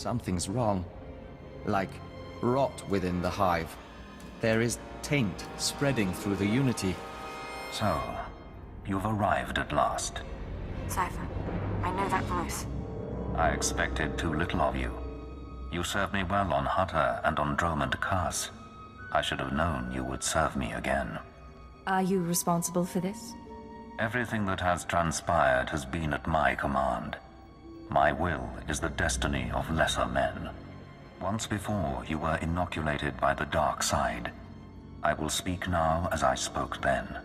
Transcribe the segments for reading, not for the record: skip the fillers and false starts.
Something's wrong. Like rot within the hive. There is taint spreading through the Unity. So, you've arrived at last. Cypher, I know that voice. I expected too little of you. You served me well on Hutter and on Dromund Kaas. I should have known you would serve me again. Are you responsible for this? Everything that has transpired has been at my command. My will is the destiny of lesser men. Once before, you were inoculated by the dark side. I will speak now as I spoke then.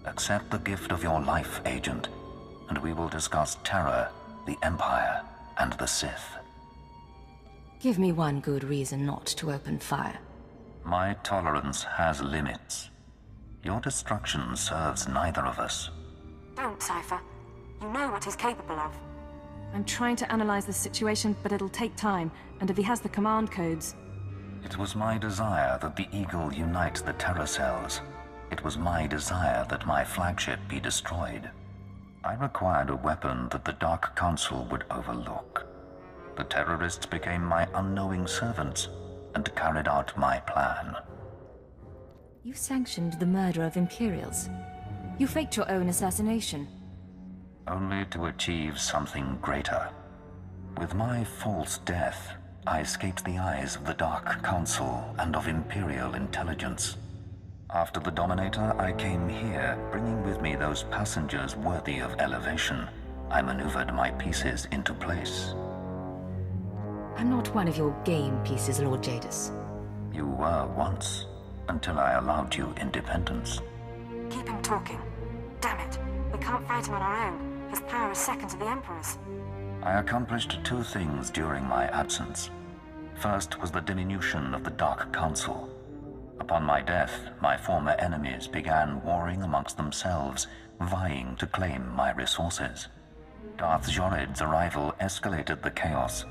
Accept the gift of your life, Agent, and we will discuss terror, the Empire, and the Sith. Give me one good reason not to open fire. My tolerance has limits. Your destruction serves neither of us. Don't, Cypher. You know what he's capable of. I'm trying to analyze the situation, but it'll take time, and if he has the command codes... It was my desire that the Eagle unite the Terror Cells. It was my desire that my flagship be destroyed. I required a weapon that the Dark Council would overlook. The terrorists became my unknowing servants and carried out my plan. You sanctioned the murder of Imperials. You faked your own assassination. Only to achieve something greater. With my false death, I escaped the eyes of the Dark Council and of Imperial intelligence. After the Dominator, I came here, bringing with me those passengers worthy of elevation. I maneuvered my pieces into place. I'm not one of your game pieces, Lord Jadis. You were once, until I allowed you independence. Keep him talking. Damn it. We can't fight him on our own. His power is second to the Emperor's. I accomplished two things during my absence. First was the diminution of the Dark Council. Upon my death, my former enemies began warring amongst themselves, vying to claim my resources. Darth Jored's arrival escalated the chaos.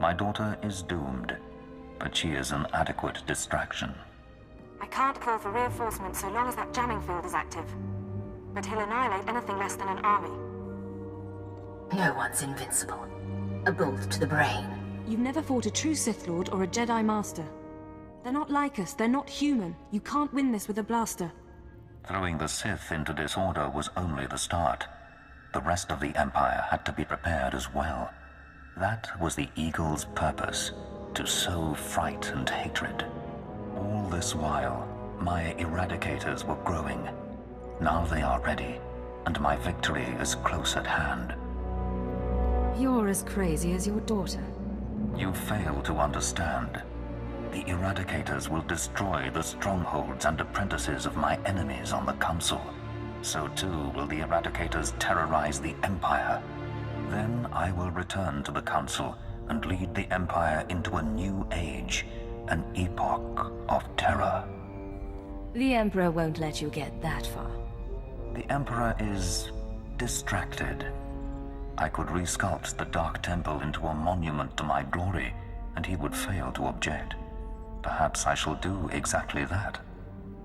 My daughter is doomed, but she is an adequate distraction. I can't call for reinforcements so long as that jamming field is active. But he'll annihilate anything less than an army. No one's invincible. A bolt to the brain. You've never fought a true Sith Lord or a Jedi Master. They're not like us, they're not human. You can't win this with a blaster. Throwing the Sith into disorder was only the start. The rest of the Empire had to be prepared as well. That was the Eagle's purpose, to sow fright and hatred. All this while, my Eradicators were growing. Now they are ready, and my victory is close at hand. You're as crazy as your daughter. You fail to understand. The Eradicators will destroy the strongholds and apprentices of my enemies on the Council. So too will the Eradicators terrorize the Empire. Then I will return to the Council and lead the Empire into a new age, an epoch of terror. The Emperor won't let you get that far. The Emperor is distracted. I could resculpt the Dark Temple into a monument to my glory, and he would fail to object. Perhaps I shall do exactly that.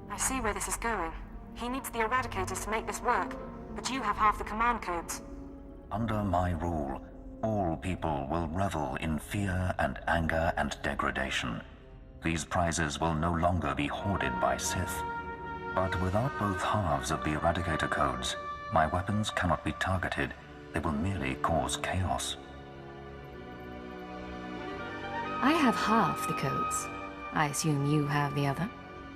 I see where this is going. He needs the Eradicators to make this work, but you have half the command codes. Under my rule, all people will revel in fear and anger and degradation. These prizes will no longer be hoarded by Sith. But without both halves of the Eradicator codes, my weapons cannot be targeted. They will merely cause chaos. I have half the codes. I assume you have the other?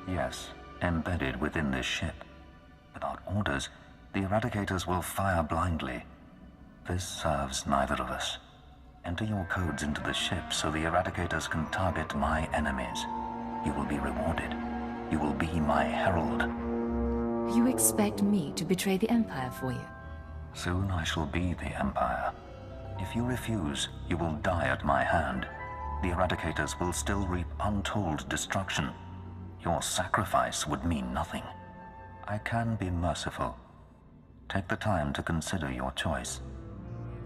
Yes, embedded within this ship. Without orders, the Eradicators will fire blindly. This serves neither of us. Enter your codes into the ship so the Eradicators can target my enemies. You will be rewarded. You will be my herald. You expect me to betray the Empire for you? Soon I shall be the Empire. If you refuse, you will die at my hand. The Eradicators will still reap untold destruction. Your sacrifice would mean nothing. I can be merciful. Take the time to consider your choice.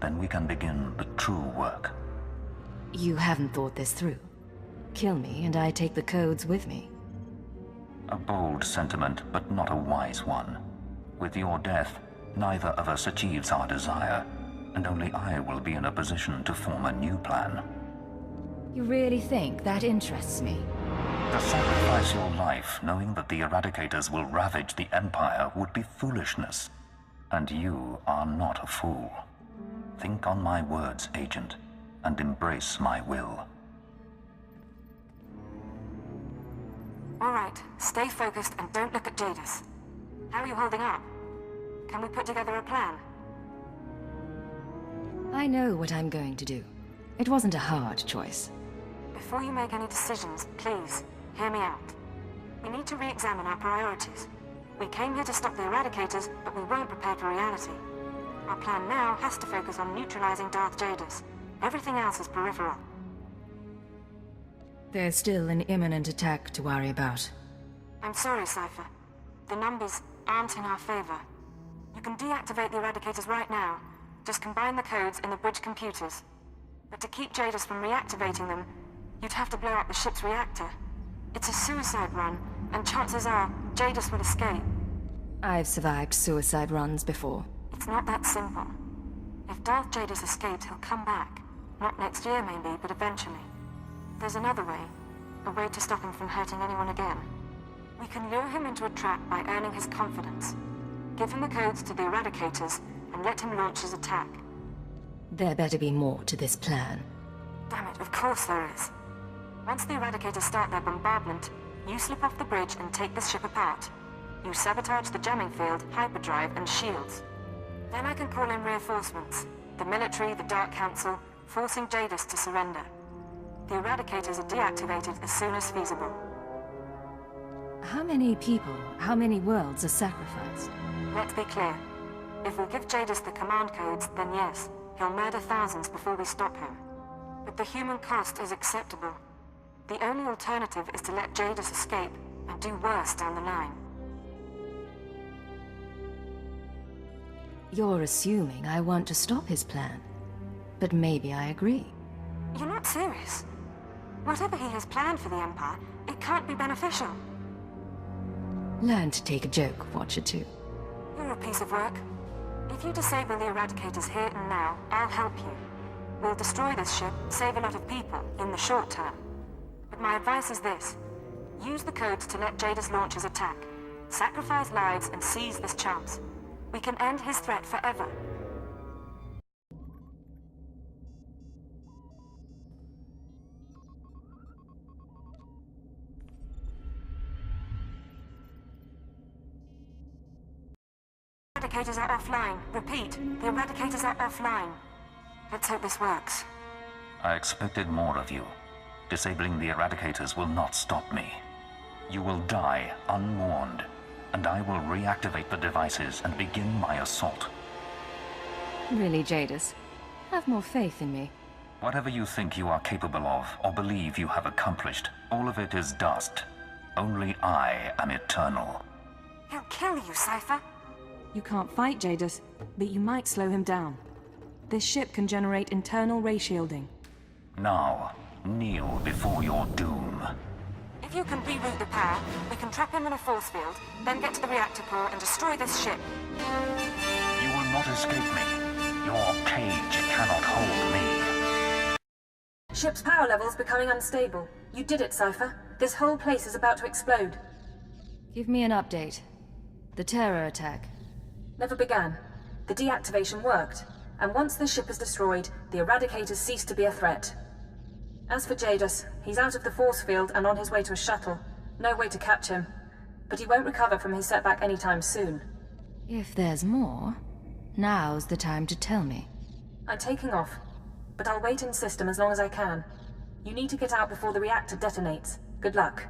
Then we can begin the true work. You haven't thought this through. Kill me and I take the codes with me. A bold sentiment, but not a wise one. With your death, neither of us achieves our desire, and only I will be in a position to form a new plan. You really think that interests me? To sacrifice your life knowing that the Eradicators will ravage the Empire would be foolishness. And you are not a fool. Think on my words, Agent, and embrace my will. All right, stay focused and don't look at Jadis. How are you holding up? Can we put together a plan? I know what I'm going to do. It wasn't a hard choice. Before you make any decisions, please, hear me out. We need to re-examine our priorities. We came here to stop the Eradicators, but we weren't prepared for reality. Our plan now has to focus on neutralizing Darth Jadis. Everything else is peripheral. There's still an imminent attack to worry about. I'm sorry, Cypher. The numbers aren't in our favor. You can deactivate the Eradicators right now. Just combine the codes in the bridge computers. But to keep Jadis from reactivating them, you'd have to blow up the ship's reactor. It's a suicide run, and chances are Jadis will escape. I've survived suicide runs before. It's not that simple. If Darth Jadis escapes, he'll come back. Not next year, maybe, but eventually. There's another way. A way to stop him from hurting anyone again. We can lure him into a trap by earning his confidence. Give him the codes to the Eradicators, and let him launch his attack. There better be more to this plan. Damn it, of course there is. Once the Eradicators start their bombardment, you slip off the bridge and take the ship apart. You sabotage the jamming field, hyperdrive, and shields. Then I can call in reinforcements. The military, the Dark Council, forcing Jadis to surrender. The Eradicators are deactivated as soon as feasible. How many people, how many worlds are sacrificed? Let's be clear. If we give Jadis the command codes, then yes, he'll murder thousands before we stop him. But the human cost is acceptable. The only alternative is to let Jadis escape and do worse down the line. You're assuming I want to stop his plan. But maybe I agree. You're not serious. Whatever he has planned for the Empire, it can't be beneficial. Learn to take a joke, Watcher 2. You're a piece of work. If you disable the Eradicators here and now, I'll help you. We'll destroy this ship, save a lot of people, in the short term. But my advice is this. Use the codes to let Jadis launch his attack. Sacrifice lives and seize this chance. We can end his threat forever. The Eradicators are offline. Repeat, the Eradicators are offline. Let's hope this works. I expected more of you. Disabling the Eradicators will not stop me. You will die unwarned, and I will reactivate the devices and begin my assault. Really, Jadis? Have more faith in me. Whatever you think you are capable of, or believe you have accomplished, all of it is dust. Only I am eternal. He'll kill you, Cypher. You can't fight Jadis, but you might slow him down. This ship can generate internal ray shielding. Now, kneel before your doom. If you can reroute the power, we can trap him in a force field, then get to the reactor core and destroy this ship. You will not escape me. Your cage cannot hold me. Ship's power level's becoming unstable. You did it, Cypher. This whole place is about to explode. Give me an update. The terror attack. Never began. The deactivation worked, and once the ship is destroyed, the Eradicators cease to be a threat. As for Jadis, he's out of the force field and on his way to a shuttle. No way to catch him. But he won't recover from his setback anytime soon. If there's more, now's the time to tell me. I'm taking off, but I'll wait in system as long as I can. You need to get out before the reactor detonates. Good luck.